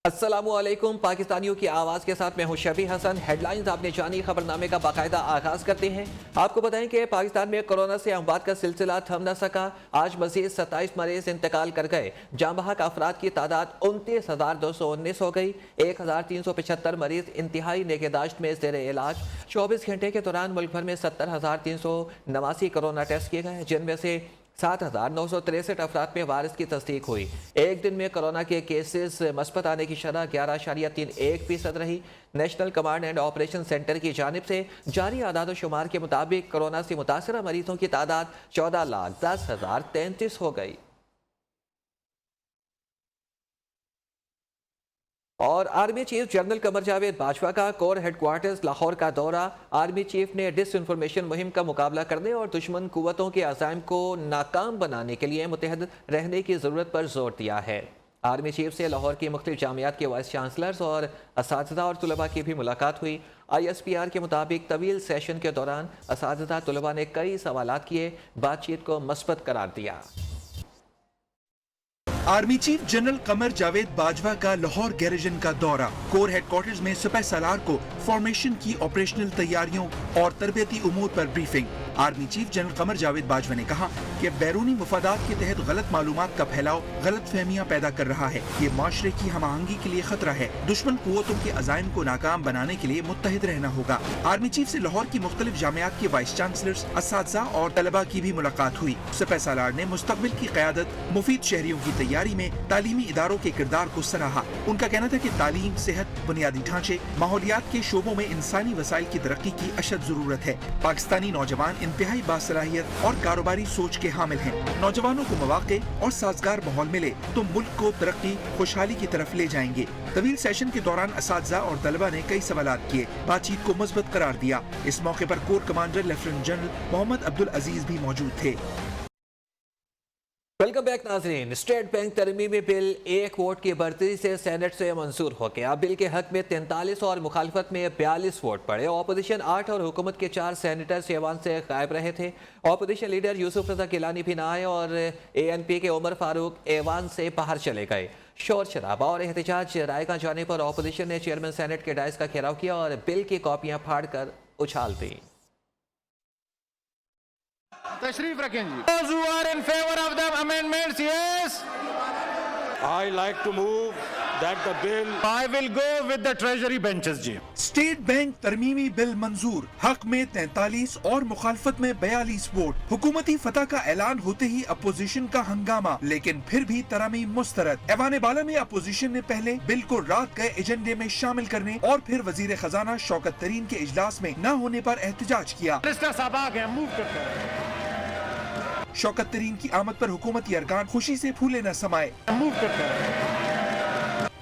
अस्सलामु अलैकुम। पाकिस्तानियों की आवाज़ के साथ मैं हूं शफी हसन। हेडलाइंस आपने जानी, खबरनामे का बाकायदा आगाज करते हैं। आपको बताएं कि पाकिस्तान में कोरोना से अमवात का सिलसिला थम न सका। आज मजीद 27 मरीज इंतकाल कर गए। जाँ बहक अफराद की तादाद 29,219 हो गई। 1,375 मरीज इंतहाई निगहदाश्त में ज़ेर इलाज। 24 घंटे के दौरान मुल्क भर में 70,389 कोरोना टेस्ट किए गए, जिनमें से 7,963 अफराद में वायरस की तस्दीक हुई। एक दिन में कोरोना के केसेस मस्बत आने की शरह 11.31% रही। National command and operation centre की जानिब से जारी आदाद शुमार के मुताबिक कोरोना से मुतासरा मरीजों की तादाद 14,10,033 हो गई। और army chief general Qamar Javed Bajwa का कोर हेडक्वार्टर्स लाहौर का दौरा। आर्मी चीफ ने डिसइंफॉर्मेशन मुहिम का मुकाबला करने और दुश्मन कुव्वतों के अज़ाइम को नाकाम बनाने के लिए मुत्तहद रहने की ज़रूरत पर जोर दिया है। आर्मी चीफ से लाहौर की मुख्तलिफ जामियात के वाइस चांसलर्स और असातिज़ा और तुलबा की भी मुलाकात हुई। ISPR के मुताबिक तवील सेशन के दौरान असातिज़ा तुलबा ने कई सवालात किए, बातचीत को मस्बत करार दिया। Army chief general Qamar Javed Bajwa का लाहौर गैरिजन का दौरा। कोर हेडक्वार्टर्स में सिपह सालार को फॉर्मेशन की ऑपरेशनल तैयारियों और तरबियती उमूर पर briefing. Army chief general Qamar Javed Bajwa ने कहा कि बैरूनी मुफादात के तहत गलत मालूमात का फैलाव गलत फहमियाँ पैदा कर रहा है। ये माशरे की हम आहंगी के लिए खतरा है। दुश्मन कुव्वतों के अज़ाइम को नाकाम बनाने के लिए मुत्तहिद रहना होगा। आर्मी चीफ से लाहौर की मुख्तलिफ जामियात के वाइस चांसलर्स, असातिज़ा और तलबा की भी मुलाकात हुई। सिपह सालार ने मुस्तकबिल की क़यादत, मुफीद शहरियों की तैयारी में तालीमी इदारों के किरदार को सराहा। उनका कहना था कि तालीम, सेहत, बुनियादी ढांचे, माहौलियात के शोबों में इंसानी वसाइल की तरक्की की अशद जरूरत है। पाकिस्तानी नौजवान इंतहाई बासलाहियत और कारोबारी सोच के हामिल हैं। नौजवानों को मौके और साजगार माहौल मिले तो मुल्क को तरक्की, खुशहाली की तरफ ले जाएंगे। तवील सेशन के दौरान असातिज़ा और तलबा ने कई सवालात किए, बातचीत को मजबूत करार दिया। इस मौके पर corps commander lieutenant general Mohammad Abdul Aziz भी मौजूद थे। वेलकम बैक नाजरीन। स्टेट बैंक तरमीमी बिल एक वोट की बढ़तरी से सेनेट से मंजूर हो गया। बिल के हक में 43 और मुखालफत में 42 वोट पड़े। अपोजिशन 8 और हुकूमत के 4 सेनेटर्स ऐवान से गायब रहे थे। अपोजिशन लीडर यूसुफ रजा गिलानी भी ना आए और ANP के उमर फारूक ऐवान से बाहर चले गए। शोर शराबा और एहतजाज राय का जाने पर अपोजिशन ने चेयरमैन सेनेट के डाइस का घेराव किया और बिल की कॉपियां फाड़ कर उछाल दी। तशरीफ रखें जी। Those who are in favor of the amendments, yes. I like to move that the bill. I will go with the treasury benches जी। स्टेट बैंक तरमीमी बिल मंजूर, हक में 43 और मुखालफत में 42 वोट। हुकूमती फतह का ऐलान होते ही अपोजिशन का हंगामा, लेकिन फिर भी तरमीम मुस्तरद। ऐवान बाला में अपोजिशन ने पहले बिल को रात गए एजेंडे में शामिल करने और फिर वजीर खजाना शौकत तरीन के इजलास में न होने पर एहतजाज किया। शौकत तरीन की आमद पर हुकूमती अरकान खुशी से फूले न समाये।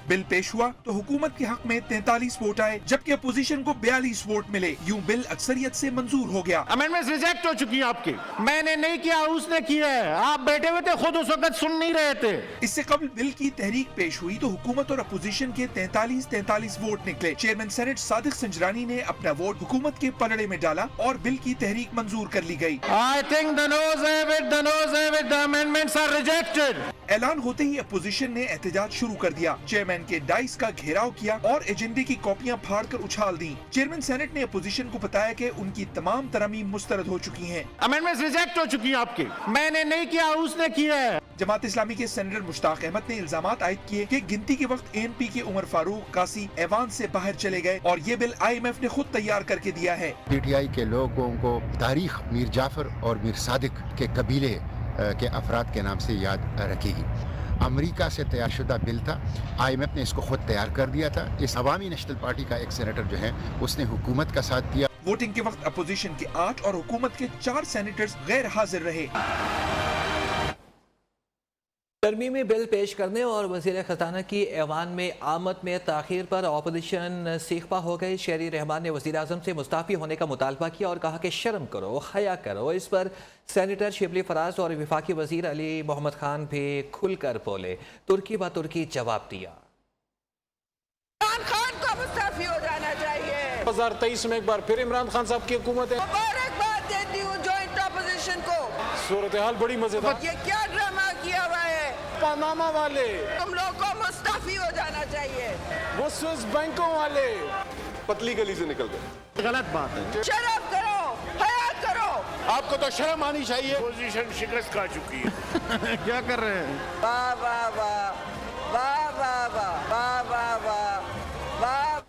बिल पेश हुआ तो हुकूमत के हक में 43 वोट आए, जबकि अपोजिशन को 42 वोट मिले। यूं बिल अक्सरियत से मंजूर हो गया। अमेंडमेंट्स रिजेक्ट हो चुकी हैं आपकी। मैंने नहीं किया, उसने किया है। आप बैठे हुए थे, खुद उस वक्त सुन नहीं रहे थे। इससे कबल बिल की तहरीक पेश हुई तो हुकूमत और अपोजिशन के 43 वोट निकले। चेयरमैन सेनेट सादिक संजरानी ने अपना वोट हुकूमत के पलड़े में डाला और बिल की तहरीक मंजूर कर ली गई। I think the noes have it, the noes have it, the amendments are rejected। ऐलान होते ही अपोजिशन ने एहतजाज शुरू कर दिया। चेयरमैन के डाइस का घेराव किया और एजेंडे की कॉपियां फाड़कर उछाल दी। चेयरमैन सेनेट ने अपोजिशन को बताया कि उनकी तमाम तरमीम मुस्तरद हो चुकी हैं। अमेंडमेंट्स रिजेक्ट हो चुकी हैं आपकी। मैंने नहीं किया, उसने किया है। जमात इस्लामी के सेनेटर मुश्ताक अहमद ने इल्जामात आयद किए कि गिनती के वक्त ANP के उमर फारूक कासी ऐवान से बाहर चले गए और ये बिल IMF ने खुद तैयार करके दिया है। PTI के लोगों को तारीख मीर जाफर और मीर सादिक के कबीले के अफराद के नाम से याद रखेगी। अमेरिका से तैयार शुदा बिल था, IMF ने इसको खुद तैयार कर दिया था। इस अवामी नेशनल पार्टी का एक सेनेटर जो है उसने हुकूमत का साथ दिया। वोटिंग के वक्त अपोजिशन के 8 और हुकूमत के 4 सेनेटर्स गैर हाजिर रहे। तरमीमी बिल पेश करने और वज़ीर ख़जाना की ऐवान में आमद में ताख़ीर पर अपोजिशन सीखपा हो गई। शहरी रहमान ने वज़ीर आज़म से मुस्ताफ़ी होने का मुतालबा किया और कहा कि शर्म करो, हया करो। इस पर सेनेटर शिबली फराज और वफाकी वज़ीर अली मोहम्मद खान भी खुलकर बोले। तुर्की ब तुर्की जवाब दिया। इमरान खान को मुस्ताफ़ी हो जाना चाहिए। 2023 में एक बार फिर इमरान खान साहब की हुकूमत है। मुबारकबाद देती हूँ जॉइंट अपोजिशन को। सूरत हाल बड़ी मजेदार। ये क्या ड्रामा किया हुआ है पनामा वाले। तुम लोग को मुस्ताफ़ी हो जाना चाहिए। वो स्विस बैंकों वाले पतली गली से निकल गए। गलत बात है। शर्म करो, हया करो। आपको तो शर्म आनी चाहिए। पोजीशन शिकस्त खा चुकी है। क्या कर रहे हैं? वाह वाह वाह वाह वाह वाह वाह वाह वाह।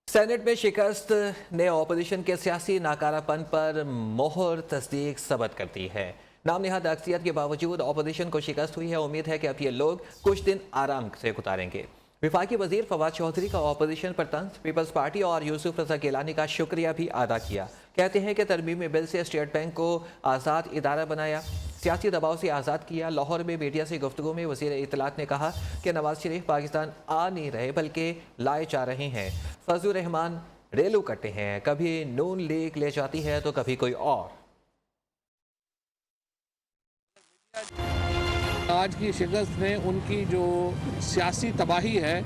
सेनेट में शिकस्त ने ऑपोजिशन के सियासी नाकारापन पर मोहर तस्दीक सबत करती है। नाम नहाद अक्सरियत के बावजूद ऑपोजिशन को शिकस्त हुई है। उम्मीद है कि अब ये लोग कुछ दिन आराम से गुजारेंगे। विफाकी वजीर फवाद चौधरी का ऑपोजिशन पर तंज, पीपल्स पार्टी और यूसुफ रजा गिलानी का शुक्रिया भी अदा किया। कहते हैं कि तरमीमी बिल से स्टेट बैंक को आज़ाद इदारा बनाया, सियासी दबाव से आज़ाद किया। लाहौर में मीडिया से गुफ्तगू में वज़ीर इत्तलात ने कहा कि नवाज शरीफ पाकिस्तान आ नहीं रहे बल्कि लाए जा रहे हैं। फजलुर रहमान रेलू कट्टे हैं, कभी नून लीग ले जाती है तो कभी कोई और। आज की शिकस्त ने उनकी जो सियासी तबाही है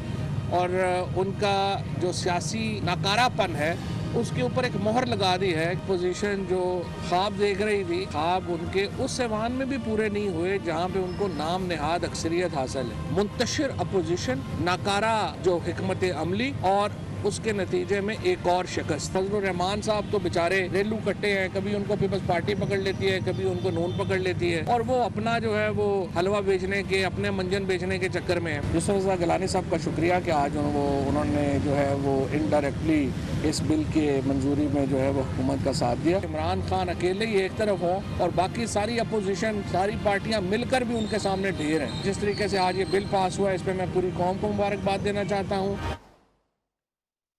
और उनका जो सियासी नाकारापन है उसके ऊपर एक मोहर लगा दी है। पोजीशन जो ख्वाब देख रही थी, ख्वाब उनके उस ऐवान में भी पूरे नहीं हुए जहां पे उनको नाम नहाद अक्सरियत हासिल है। मुंतशिर अपोजिशन, नाकारा जो हिकमत अमली और उसके नतीजे में एक और शिकस्त। फजलुर रहमान साहब तो बेचारे रेलू कट्टे हैं, कभी उनको पीपल्स पार्टी पकड़ लेती है, कभी उनको नून पकड़ लेती है और वो अपना जो है वो हलवा बेचने के, अपने मंजन बेचने के चक्कर में है। यूसुफ रजा गिलानी साहब का शुक्रिया कि आज उन्होंने जो है वो इनडायरेक्टली इस बिल के मंजूरी में जो है वो हुकूमत का साथ दिया। इमरान खान अकेले ही एक तरफ हो और बाकी सारी अपोजिशन, सारी पार्टियां मिलकर भी उनके सामने ढेर हैं। जिस तरीके से आज ये बिल पास हुआ है इस पर मैं पूरी कौम को मुबारकबाद देना चाहता हूँ।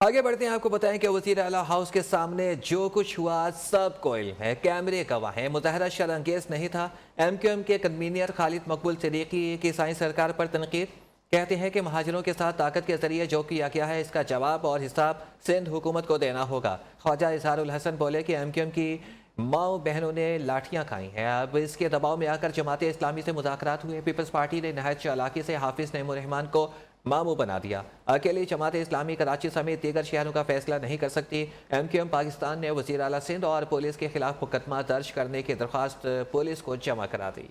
आगे बढ़ते हैं, आपको बताएं कि वज़ीर आला हाउस के सामने जो कुछ हुआ सब को इल्म है, कैमरे गवाह हैं। मुजाहरा शर्अंगेज नहीं था। MQM के कन्वीनर खालिद मकबूल सिद्दीकी की साईं सरकार पर तनकीद, कहते हैं कि महाजरों के साथ ताकत के जरिए जो किया गया है इसका जवाब और हिसाब सिंध हुकूमत को देना होगा। ख्वाजा इजहारुल हसन बोले कि MQM की माओ बहनों ने लाठियां खाई हैं। अब इसके दबाव में आकर जमात इस्लामी से मुज़ाकरात हुए। पीपल्स पार्टी ने नहायत चालाकी से हाफिज नईमुर रहमान को मामू बना दिया। अकेली जमात इस्लामी कराची समेत दीगर शहरों का फैसला नहीं कर सकती। MQM पाकिस्तान ने वज़ीर आला सिंध और पुलिस के खिलाफ मुकदमा दर्ज करने की दरख्वास्त पुलिस को जमा करा दी।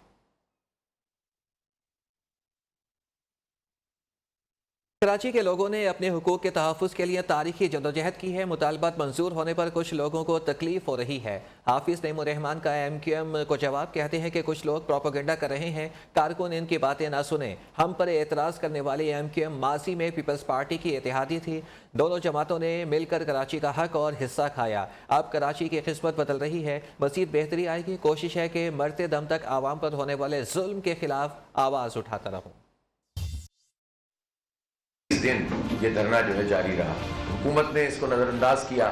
कराची के लोगों ने अपने हुकूक के तहफ़्फ़ुज़ के लिए तारीखी जदोजहद की है। मुतालबात मंजूर होने पर कुछ लोगों को तकलीफ हो रही है। हाफिज नईमुर रहमान का MQM को जवाब, कहते हैं कि कुछ लोग प्रोपेगेंडा कर रहे हैं, कारकुन इनकी बातें ना सुने। हम पर एतराज़ करने वाली MQM माजी में पीपल्स पार्टी की इत्तेहादी थी। दोनों जमातों ने मिलकर कराची का हक और हिस्सा खाया। अब कराची की किस्मत बदल रही है, मज़ीद बेहतरी आएगी। कोशिश है कि मरते दम तक आवाम पर होने वाले जुल्म के खिलाफ आवाज़ उठाता रहूँ। दिन ये धरना जो है जारी रहा। हुकूमत ने इसको नज़रअंदाज किया,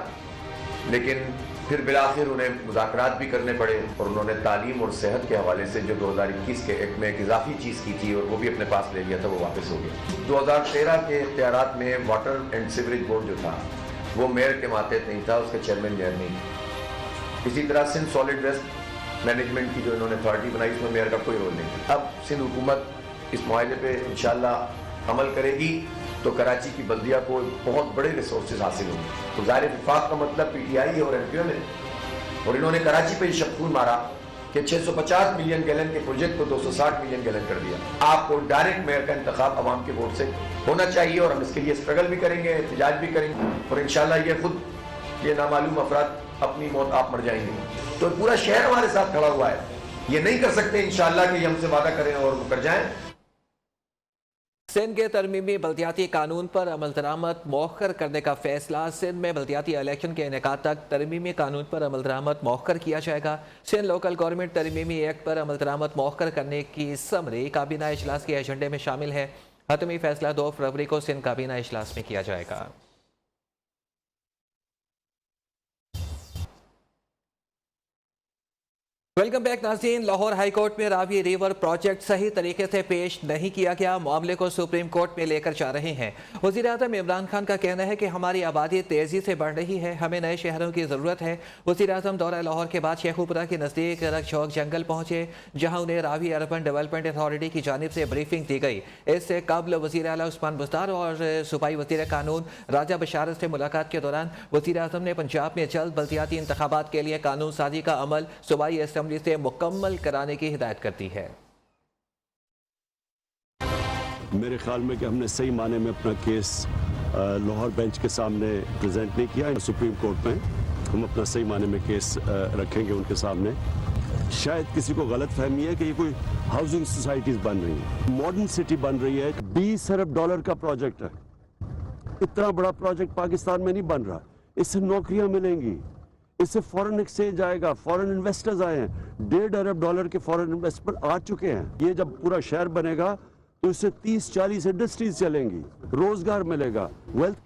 लेकिन फिर बिलाखिर उन्हें मुज़ाकरात भी करने पड़े और उन्होंने तालीम और सेहत के हवाले से जो 2021 के एक्ट में एक इजाफी चीज़ की थी और वो भी अपने पास ले लिया था, वो वापस हो गया। 2013 के इख्तियारात में वाटर एंड सीवरेज बोर्ड जो था वो मेयर के मातहत नहीं था, उसके चेयरमैन मेयर नहीं। इसी तरह सिंध सॉलिड वेस्ट मैनेजमेंट की जो इन्होंने अथॉरिटी बनाई, इसमें मेयर का कोई रोल नहीं था। अब सिंध हुकूमत इस माहले पर इंशाअल्लाह अमल करेगी तो कराची की बल्दिया को बहुत बड़े रिसोर्सेज हासिल होंगे। तो ज़ाहिर विफाक का मतलब PTI और MQM है और इन्होंने कराची पे शक्कून मारा कि 650 मिलियन गैलन के प्रोजेक्ट को 260 मिलियन गैलन कर दिया। आपको डायरेक्ट मेयर का इंतखाब अवाम के वोट से होना चाहिए और हम इसके लिए स्ट्रगल भी करेंगे, एहतजाज भी करेंगे और इंशाल्लाह ये खुद ये नामालूम अफराद अपनी मौत आप मर जाएंगे। तो पूरा शहर हमारे साथ खड़ा हुआ है। ये नहीं कर सकते इंशाल्लाह कि हमसे वादा करें और वो कर जाएं। सिंध के तरमीमी बल्दियाती कानून पर अमल दरामद मौखर करने का फैसला। सिंध में बल्दियाती इलेक्शन के इनेकाद तक तरमीमी कानून पर अमल दरामद मौखर किया जाएगा। सिंध लोकल गवर्नमेंट तरमीमी एक्ट पर अमल दरामद मौखर करने की समरी काबीना इजलास के एजेंडे में शामिल है। हतमी फैसला 2 फरवरी को सिंध काबीना इजलास में किया जाएगा। वेलकम बैक नाज़रीन। लाहौर हाई कोर्ट में रावी रिवर प्रोजेक्ट सही तरीके से पेश नहीं किया गया, मामले को सुप्रीम कोर्ट में लेकर जा रहे हैं। वज़ीर आज़म इमरान खान का कहना है कि हमारी आबादी तेज़ी से बढ़ रही है, हमें नए शहरों की ज़रूरत है। वज़ीर आज़म दौरा लाहौर के बाद शेखुपुरा के नज़दीक रखझोक जंगल पहुँचे, जहाँ उन्हें रावी अर्बन डेवलपमेंट अथॉरिटी की जानिब से ब्रीफिंग दी गई। इससे कबल वज़ीर आला उस्मान बुज़दार और सूबाई वज़ीर कानून राजा बशारत से मुलाकात के दौरान वज़ीर आज़म ने पंजाब में जल्द बल्दियाती इंतखाबात के लिए कानून साजी का अमल सूबाई असेंबली से मुकम्मल कराने की हिदायत करती है। मेरे ख्याल में कि हमने सही माने में अपना केस लाहौर बेंच के सामने प्रेजेंट नहीं किया। सुप्रीम कोर्ट में हम अपना सही माने में केस रखेंगे उनके सामने। शायद किसी को गलत फहमी है कि ये कोई हाउसिंग सोसाइटीज बन रही है, मॉडर्न सिटी बन रही है। $20 अरब का प्रोजेक्ट है। इतना बड़ा प्रोजेक्ट पाकिस्तान में नहीं बन रहा। इससे नौकरियां मिलेंगी, इससे फॉरेन एक्सचेंज आएगा, फॉरेन इन्वेस्टर्स आए हैं। $1.5 अरब के फॉरेन इन्वेस्टमेंट आ चुके हैं। ये जब पूरा शहर बनेगा तो इससे 30-40 इंडस्ट्रीज चलेंगी, रोजगार मिलेगा, वेल्थ।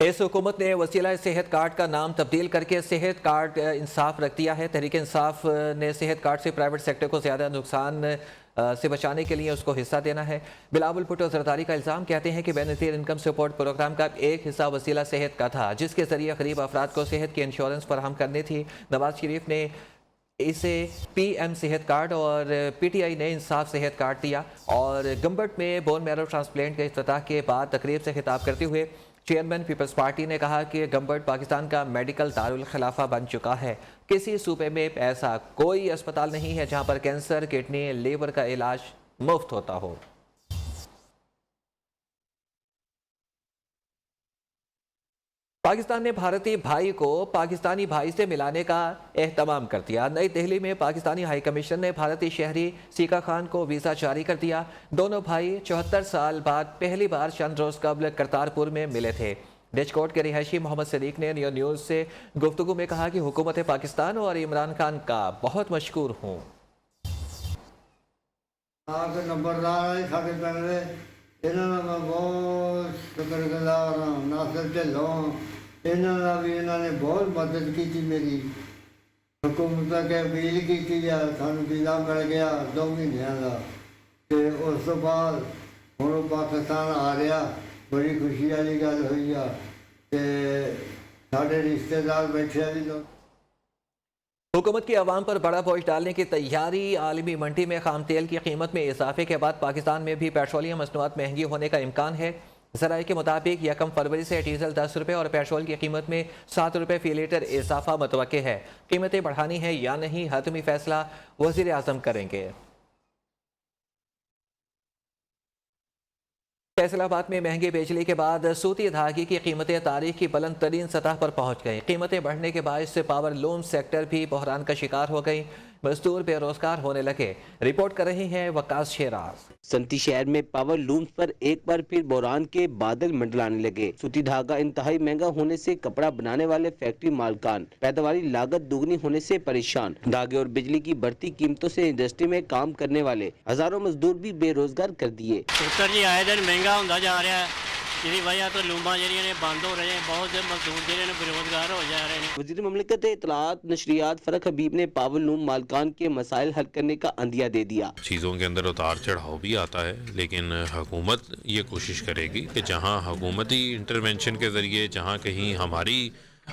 इस हुकूमत ने वसीला सेहत कार्ड का नाम तब्दील करके सेहत कार्ड इंसाफ रख दिया है। तहरीक इंसाफ ने सेहत कार्ड से प्राइवेट सेक्टर को ज़्यादा नुकसान से बचाने के लिए उसको हिस्सा देना है। बिलावल भुट्टो जरदारी का इल्ज़ाम कहते हैं कि बेनज़ीर इनकम सपोर्ट प्रोग्राम का एक हिस्सा वसीला सेहत का था, जिसके ज़रिए गरीब अफराद को सेहत की इंश्योरेंस फराहम करनी थी। नवाज शरीफ ने इसे PM सेहत कार्ड और PTI ने इंसाफ सेहत कार्ड दिया। और गंबट में बोन मैरो ट्रांसप्लांट के इफ्तिताह के बाद तकरीब से खिताब करते हुए चेयरमैन पीपल्स पार्टी ने कहा कि गंबट पाकिस्तान का मेडिकल दारुल खिलाफा बन चुका है। किसी सूबे में ऐसा कोई अस्पताल नहीं है जहां पर कैंसर, किडनी, लीवर का इलाज मुफ्त होता हो। पाकिस्तान ने भारतीय भाई को पाकिस्तानी भाई से मिलाने का एहतमाम कर दिया। नई दिल्ली में पाकिस्तानी हाई कमीशन ने भारतीय शहरी सीका खान को वीज़ा जारी कर दिया। दोनों भाई 74 साल बाद पहली बार चंद रोज़ कबल करतारपुर में मिले थे। डिचकोट के रिहायशी मोहम्मद सदीक ने नियो न्यूज़ से गुफ्तगू में कहा कि हुकूमत पाकिस्तान और इमरान खान का बहुत मशकूर हूँ। इन्होंने भी इन्होंने बहुत मदद की थी मेरी। हुकूमत के अपील की थी, सानू वीज़ा मिल गया 2 महीनों का। तो उस तो बाद हुण पाकिस्तान आ रहा, बड़ी खुशी वाली गल हुई आ। ते साडे रिश्तेदार बैठे भी लोग। हुकूमत की आवाम पर बड़ा बोझ डालने की तैयारी। आलमी मंडी में खाम तेल की कीमत में इजाफे के बाद पाकिस्तान में भी पेट्रोलियम मसनूआत महंगी होने का इम्कान है। ज़राए के मुताबिक 1 फरवरी से डीजल 10 रुपये और पेट्रोल की कीमत में 7 रुपये फ़ी लीटर इजाफा मुतवक्के है। कीमतें बढ़ानी है या नहीं, हतमी फैसला वज़ीर आज़म करेंगे। फैसलाबाद में महंगे बिजली के बाद सूती धागे की कीमतें तारीख की बुलंद तरीन सतह पर पहुँच गई। कीमतें बढ़ने के बायस से पावर लूम सेक्टर भी बहरान का शिकार हो गई। मजदूर बेरोजगार होने लगे। रिपोर्ट कर रही हैं वकास शेराज। संती शहर में पावर लूम्स पर एक बार फिर बहरान के बादल मंडलाने लगे। सूती धागा इंतहाई महंगा होने से कपड़ा बनाने वाले फैक्ट्री मालकान पैदावारी लागत दुगनी होने से परेशान। धागे और बिजली की बढ़ती कीमतों से इंडस्ट्री में काम करने वाले हजारों मजदूर भी बेरोजगार कर दिए। जी आए दिन महंगा होता जा रहा है, जिसकी वजह तो लूमा ने बंद हो रहे हैं, बहुत से मजदूर जिन्हें बेरोजगार हो जा रहे हैं। वज़ीर ममलिकत इत्तलात नशरियात फरक हबीब ने पावर लूम मालकान के मसाइल हल करने का अंदिया दे दिया। चीज़ों के अंदर उतार चढ़ाव भी आता है, लेकिन हुकूमत ये कोशिश करेगी कि जहाँ हुकूमती इंटरवेंशन के ज़रिए, जहाँ कहीं हमारी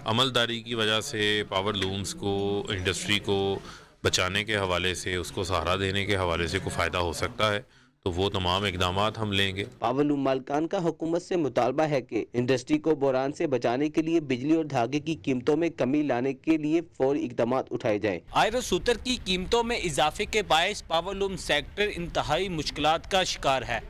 अमलदारी की वजह से पावर लूम्स को, इंडस्ट्री को बचाने के हवाले से, उसको सहारा देने के हवाले से कोई फ़ायदा हो सकता है, तो वो तमाम इकदामात हम लेंगे। पावर लूम मालकान का हुकूमत से मुतालबा है कि इंडस्ट्री को बहरान से बचाने के लिए बिजली और धागे की कीमतों में कमी लाने के लिए फौरी इकदामात उठाए जाएं। आयरन सूतर की कीमतों में इजाफे के बायस पावर लूम सेक्टर इंतहाई मुश्किलात का शिकार है।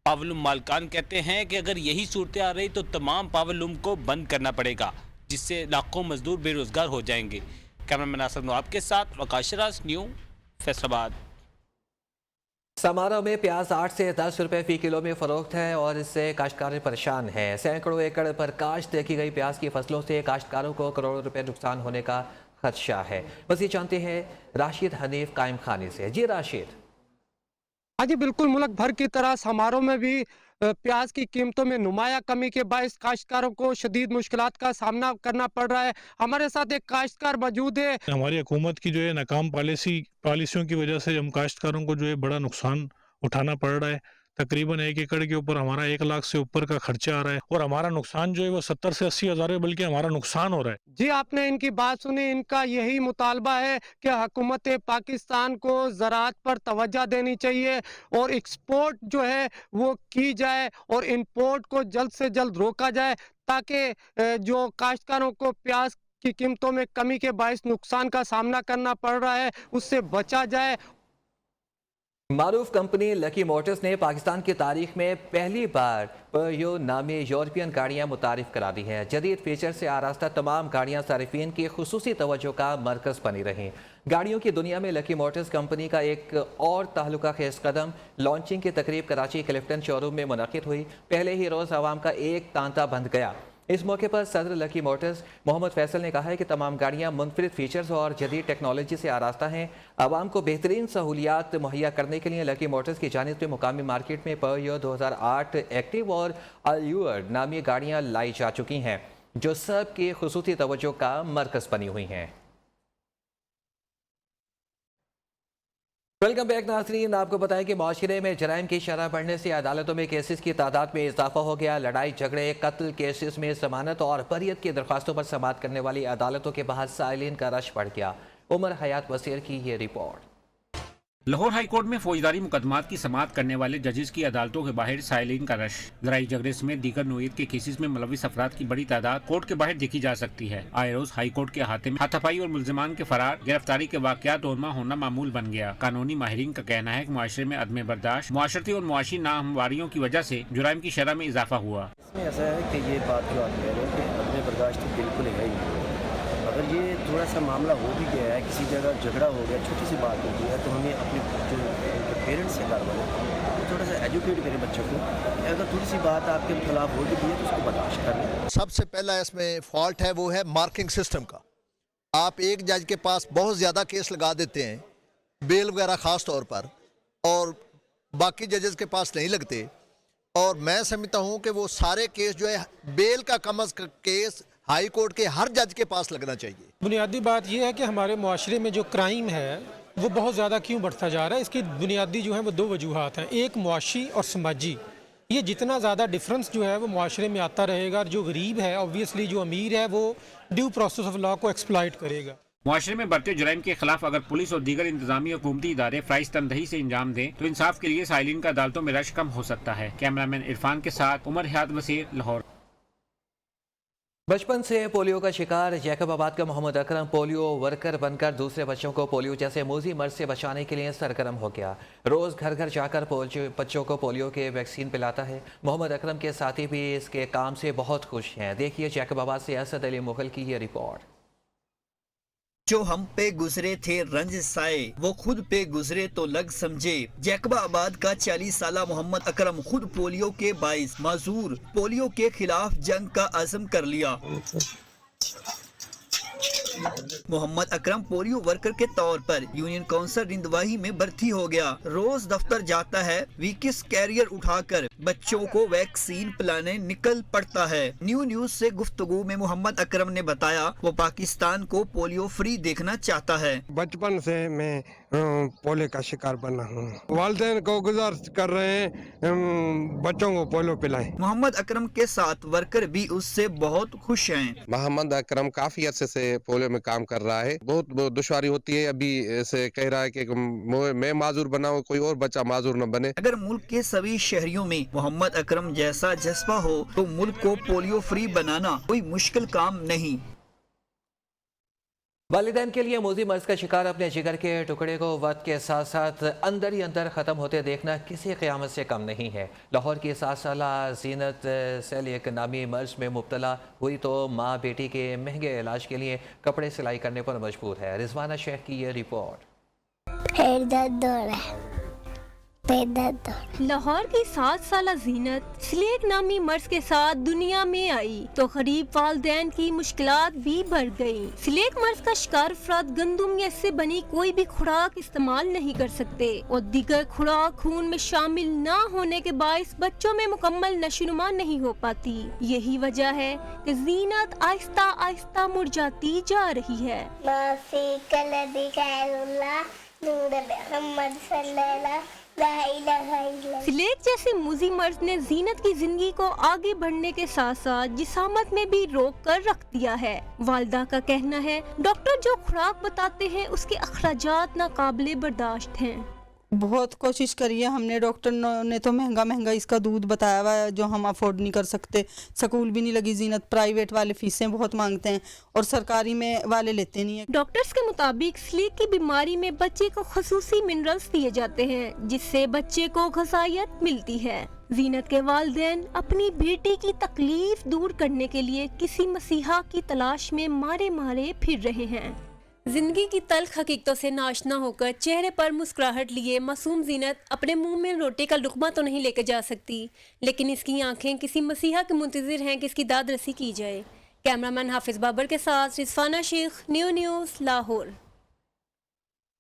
पावर लूम मालकान कहते हैं कि अगर यही सूरत आ रही तो तमाम पावर लूम को बंद करना पड़ेगा, जिससे लाखों मजदूर बेरोजगार हो जाएंगे। कैमरामैन नासिर नवाब के साथ वकास शेराज, न्यू फैसलाबाद। समारोह में प्याज 8 से 10 रुपए फी किलो में फरोख्त है और इससे काश्तकार परेशान है। सैकड़ों एकड़ पर काश्त की गई प्याज की फसलों से काश्तकारों को करोड़ों रुपए नुकसान होने का खदशा है। मज़ीद जानते हैं राशिद हनीफ कायम खानी से। जी राशिद। हाँ जी बिल्कुल, मुल्क भर की तरह समारोह में भी प्याज की कीमतों में नुमाया कमी के बायस काश्तकारों को शदीद मुश्किलात का सामना करना पड़ रहा है। हमारे साथ एक काश्तकार मौजूद है। हमारी हुकूमत की जो है नाकाम पॉलिसियों की वजह से हम काश्तकारों को जो है बड़ा नुकसान उठाना पड़ रहा है। तकरीबन 1 एकड़ के ऊपर हमारा 1 लाख से ऊपर का खर्चा आ रहा है और हमारा नुकसान जो है वो 70 से 80 हज़ार है, बल्कि हमारा नुकसान हो रहा है। जी आपने इनकी बात सुनी। इनका यही मुतालबा है कि हुकूमत पाकिस्तान को ज़राअत पर तवज्जो देनी चाहिए और एक्सपोर्ट जो है वो की जाए और इंपोर्ट को जल्द से जल्द रोका जाए, ताकि जो काश्तकारों को प्याज की कीमतों में कमी के बायस नुकसान का सामना करना पड़ रहा है उससे बचा जाए। मारूफ कंपनी लकी मोटर्स ने पाकिस्तान की तारीख में पहली बार परयो नामी यूरोपियन गाड़ियां मुतारिफ करा दी हैं। जदीद फीचर से आरास्ता तमाम गाड़ियां सारिफीन की खुसूसी तवज्जो का मरकज़ बनी रहीं। गाड़ियों की दुनिया में लकी मोटर्स कंपनी का एक और ताल्लुका खेज कदम लॉन्चिंग की तकरीब कराची क्लिफ्टन शोरूम में मुनक़िद हुई। पहले ही रोज़ आवाम का एक तांता बंध गया। इस मौके पर सदर लकी मोटर्स मोहम्मद फैसल ने कहा है कि तमाम गाड़ियां मुनफरिद फीचर्स और जदीद टेक्नोलॉजी से आरास्ता हैं। आवाम को बेहतरीन सहूलियात मुहैया करने के लिए लकी मोटर्स की जानिब से मुकामी मार्केट में परयो 2008 एक्टिव और अल्यूर नामी गाड़ियां लाई जा चुकी हैं, जो सब की खुसूसी तवज्जो का मरकज़ बनी हुई हैं। वेलकम बैक नाज़रीन, आपको बताएं कि माशरे में जराइम की शरह बढ़ने से अदालतों में केसेस की तादाद में इजाफा हो गया। लड़ाई झगड़े कत्ल केसेस में जमानत और बरियत की दरख्वास्तों पर समाअत करने वाली अदालतों के बाहर साइलिन का रश बढ़ गया। उमर हयात वसीर की ये रिपोर्ट। लाहौर हाई कोर्ट में फौजदारी मुकदमात की समाअत करने वाले जजेस की अदालतों के बाहर साइलिन का रश। लड़ाई झगड़े समेत दीगर नोयत के केसेस में मुलविस अफराद की बड़ी तादाद कोर्ट के बाहर देखी जा सकती है। आए रोज हाई कोर्ट के अहाते में हाथापाई और मुलजमान के फरार गिरफ्तारी के वाकयात ओरमा होना मामूल बन गया। कानूनी माहिरीन का कहना है कि मुआशरे में अदम बर्दाश्त, मुआशरती और मुआशी नाहमवारियों की वजह से जुराइम की शरह में इजाफा हुआ। इसमें ऐसा है कि ये बात जो आप कह रहे हैं कि अदम बर्दाश्त बिल्कुल है ही। अगर ये थोड़ा सा मामला हो भी गया है, किसी जगह झगड़ा हो गया, छोटी सी बात हो गई है, तो हमें अपने जो उनके पेरेंट्स हैं घर वाले, तो थोड़ा सा एजुकेट करें बच्चों को। अगर थोड़ी सी बात आपके खिलाफ हो भी है तो उसको बर्दाश्त कर लें। सबसे पहला इसमें फॉल्ट है वो है मार्किंग सिस्टम का। आप एक जज के पास बहुत ज़्यादा केस लगा देते हैं, बेल वगैरह ख़ास तौर पर, और बाकी जजेस के पास नहीं लगते। और मैं समझता हूँ कि वो सारे केस जो है बेल का कम अज़ कम केस हाई कोर्ट के हर जज के पास लगना चाहिए। बुनियादी बात यह है कि हमारे मुआशरे में जो क्राइम है वो बहुत ज़्यादा क्यों बढ़ता जा रहा है। इसकी बुनियादी जो है वो दो वजूहात हैं, एक मुआशी और समाजी। ये जितना ज़्यादा डिफरेंस जो है वो मुआशरे में आता रहेगा, जो गरीब है ऑब्वियसली, जो अमीर है वो ड्यू प्रोसेस ऑफ लॉ को एक्सप्लॉइट करेगा। मुआशरे में बढ़ते जुराइम के खिलाफ अगर पुलिस और दीगर इंतजामी हुकूमती इदारे फ़राइज़ तनदही से अंजाम दें तो इंसाफ के लिए साइलिन का अदालतों में रश कम हो सकता है। कैमरामैन इरफान के साथ उमर हयात वसीर, लाहौर। बचपन से पोलियो का शिकार जैकबाबाद का मोहम्मद अकरम पोलियो वर्कर बनकर दूसरे बच्चों को पोलियो जैसे मूजी मर्ज से बचाने के लिए सरगर्म हो गया। रोज़ घर घर जाकर बच्चों को पोलियो के वैक्सीन पिलाता है। मोहम्मद अकरम के साथी भी इसके काम से बहुत खुश हैं। देखिए जैकबाबाद से असद अली मुगल की ये रिपोर्ट। जो हम पे गुजरे थे रंज साए, वो खुद पे गुजरे तो लग समझे। जैकबाबाद का 40 साला मोहम्मद अकरम खुद पोलियो के बाइस माजूर पोलियो के खिलाफ जंग का अज़म कर लिया। मोहम्मद अकरम पोलियो वर्कर के तौर पर यूनियन काउंसिल रिंदवाही में भर्ती हो गया। रोज दफ्तर जाता है, वीकिस कैरियर उठाकर बच्चों को वैक्सीन पिलाने निकल पड़ता है। न्यूज़ से गुफ्तगू में मोहम्मद अकरम ने बताया वो पाकिस्तान को पोलियो फ्री देखना चाहता है। बचपन से मैं पोलियो का शिकार बना हूँ। वालिदैन को गुजारिश कर रहे हैं बच्चों को पोलियो पिलाएं। मोहम्मद अकरम के साथ वर्कर भी उससे बहुत खुश हैं। मोहम्मद अकरम काफी अरसे से पोलियो में काम कर रहा है। बहुत दुश्वारी होती है। अभी से कह रहा है कि मैं माजूर बनाऊं, कोई और बच्चा माजूर न बने। अगर मुल्क के सभी शहरियों में मोहम्मद अकरम जैसा जज्बा हो तो मुल्क को पोलियो फ्री बनाना कोई मुश्किल काम नहीं। वालिदैन के लिए मूजी मर्ज का शिकार अपने जिगर के टुकड़े को वक्त के साथ साथ अंदर ही अंदर ख़त्म होते देखना किसी क़यामत से कम नहीं है। लाहौर की 7 साला जीनत सेलिक नामी मर्ज में मुब्तला हुई तो माँ बेटी के महंगे इलाज के लिए कपड़े सिलाई करने पर मजबूर है। रिजवाना शेख की ये रिपोर्ट। लाहौर की 7 साला जीनत स्लेक नामी मर्ज के साथ दुनिया में आई तो गरीब वालिदैन की मुश्किलात भी बढ़ गयी। स्लेक मर्ज का शिकार अफराद गंदम या इससे बनी कोई भी खुराक इस्तेमाल नहीं कर सकते और दीगर खुराक खून में शामिल न होने के बायस बच्चों में मुकम्मल नशोनुमा नहीं हो पाती। यही वजह है कि जीनत आहिस्ता आहिस्ता मुरझाती जा रही है। स्लेक जैसे मूजी मर्ज ने जीनत की जिंदगी को आगे बढ़ने के साथ साथ जिसामत में भी रोक कर रख दिया है। वालदा का कहना है डॉक्टर जो खुराक बताते हैं उसके अखराजात नाकाबिले बर्दाश्त हैं। बहुत कोशिश करी है हमने, डॉक्टर ने तो महंगा महंगा इसका दूध बताया हुआ है जो हम अफोर्ड नहीं कर सकते। स्कूल भी नहीं लगी जीनत, प्राइवेट वाले फीसें बहुत मांगते हैं और सरकारी में वाले लेते नहीं है। डॉक्टर्स के मुताबिक स्लीक की बीमारी में बच्चे को खसूसी मिनरल्स दिए जाते हैं जिससे बच्चे को गजाइत मिलती है। जीनत के वालिदैन अपनी बेटी की तकलीफ दूर करने के लिए किसी मसीहा की तलाश में मारे मारे फिर रहे हैं। जिंदगी की तल्ख हकीकतों से नाशना होकर चेहरे पर मुस्कुराहट लिए मासूम जीनत अपने मुंह में रोटी का लुक़मा तो नहीं लेकर जा सकती, लेकिन इसकी आंखें किसी मसीहा के मुंतज़िर हैं कि इसकी दाद रसी की जाए। कैमरामैन हाफिज बाबर के साथ रिजवाना शेख, न्यूज़ लाहौर।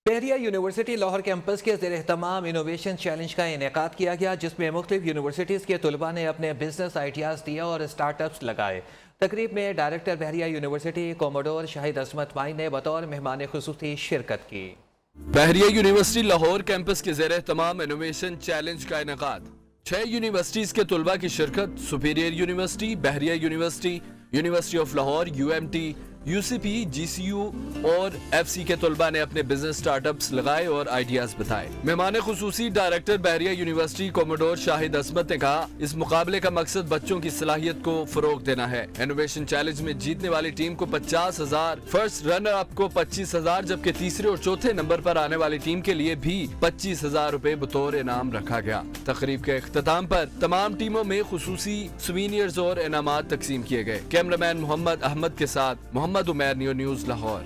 बहरिया यूनिवर्सिटी लाहौर कैंपस के ज़ेर एहतमाम इनोवेशन चैलेंज का इनेकाद किया गया, जिसमें मुख्तलिफ यूनिवर्सिटीज़ के तलबा ने अपने बिजनेस आइडियाज़ दिए और स्टार्टअप्स लगाए। तकरीब में डायरेक्टर बहरिया यूनिवर्सिटी कोमोडोर शाहिद असमत माई ने बतौर मेहमान खुसूसी शिरकत की। बहरिया यूनिवर्सिटी लाहौर कैंपस के ज़ेर एहतमाम इनोवेशन चैलेंज का इनेकाद, 6 यूनिवर्सिटीज़ के तलबा की शिरकत। Superior university, Bahria university, university of Lahore, UMT, UCP, GCU और FC के तलबा ने अपने बिजनेस स्टार्टअप्स लगाए और आइडियाज बताए। मेहमान खुसूसी डायरेक्टर बहरिया यूनिवर्सिटी कोमोडोर शाहिद असमत ने कहा, इस मुकाबले का मकसद बच्चों की सलाहियत को फरोग देना है। इनोवेशन चैलेंज में जीतने वाली टीम को 50,000, फर्स्ट रनर अप को 25,000, जबकि तीसरे और चौथे नंबर पर आने वाली टीम के लिए भी 25,000 रुपए बतौर इनाम रखा गया। तकरीब के इख्तिताम पर तमाम टीमों में खुसूसी सुवीनियर्स और इनामात तकसीम किए गए। कैमरामैन मोहम्मद अहमद के साथ Mohammad Umair, news Lahore.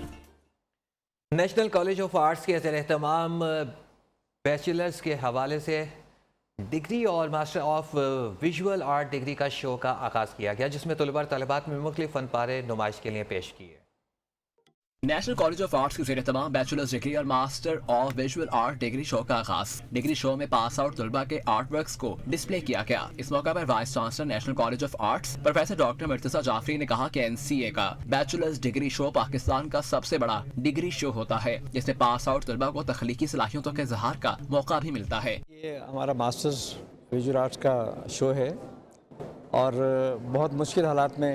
National College of Arts के ज़ेर एहतमाम बैचलर्स के हवाले से डिग्री और master of visual art degree का शो का आगाज़ किया गया, जिसमें तलबा तलबात में मुख्तलिफ फनपारे नुमाइश के लिए पेश किए। नेशनल कॉलेज ऑफ आर्ट्स के ज़ेर एहतमाम बैचलर्स डिग्री और master of visual art degree show का आगाज। डिग्री शो में पास आउट तलबा के आर्ट वर्क्स को डिस्प्ले किया गया। इस मौका पर vice chancellor National College of Arts professor doctor Murtaza Jafri ने कहा कि NCA का बैचलर्स डिग्री शो पाकिस्तान का सबसे बड़ा डिग्री शो होता है, जिसमें पास आउट तलबा को तख्लीकी सलाहियतों के इज़हार का मौका भी मिलता है। ये हमारा मास्टर्स विजुअल आर्ट्स का शो है और बहुत मुश्किल हालात में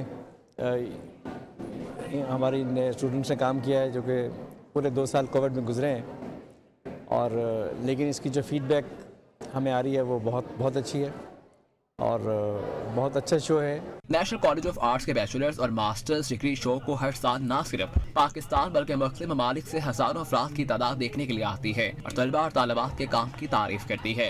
हमारी स्टूडेंट्स ने काम किया है, जो कि पूरे 2 साल कोविड में गुजरे हैं, और लेकिन इसकी जो फीडबैक हमें आ रही है वो बहुत अच्छी है और बहुत अच्छा शो है। नेशनल कॉलेज ऑफ आर्ट्स के बैचलर्स और मास्टर्स डिग्री शो को हर साल न सिर्फ पाकिस्तान बल्कि मुख्तलिफ ममालिक से हज़ारों अफराद की तादाद देखने के लिए आती है और तलबा और तालिबात के काम की तारीफ करती है।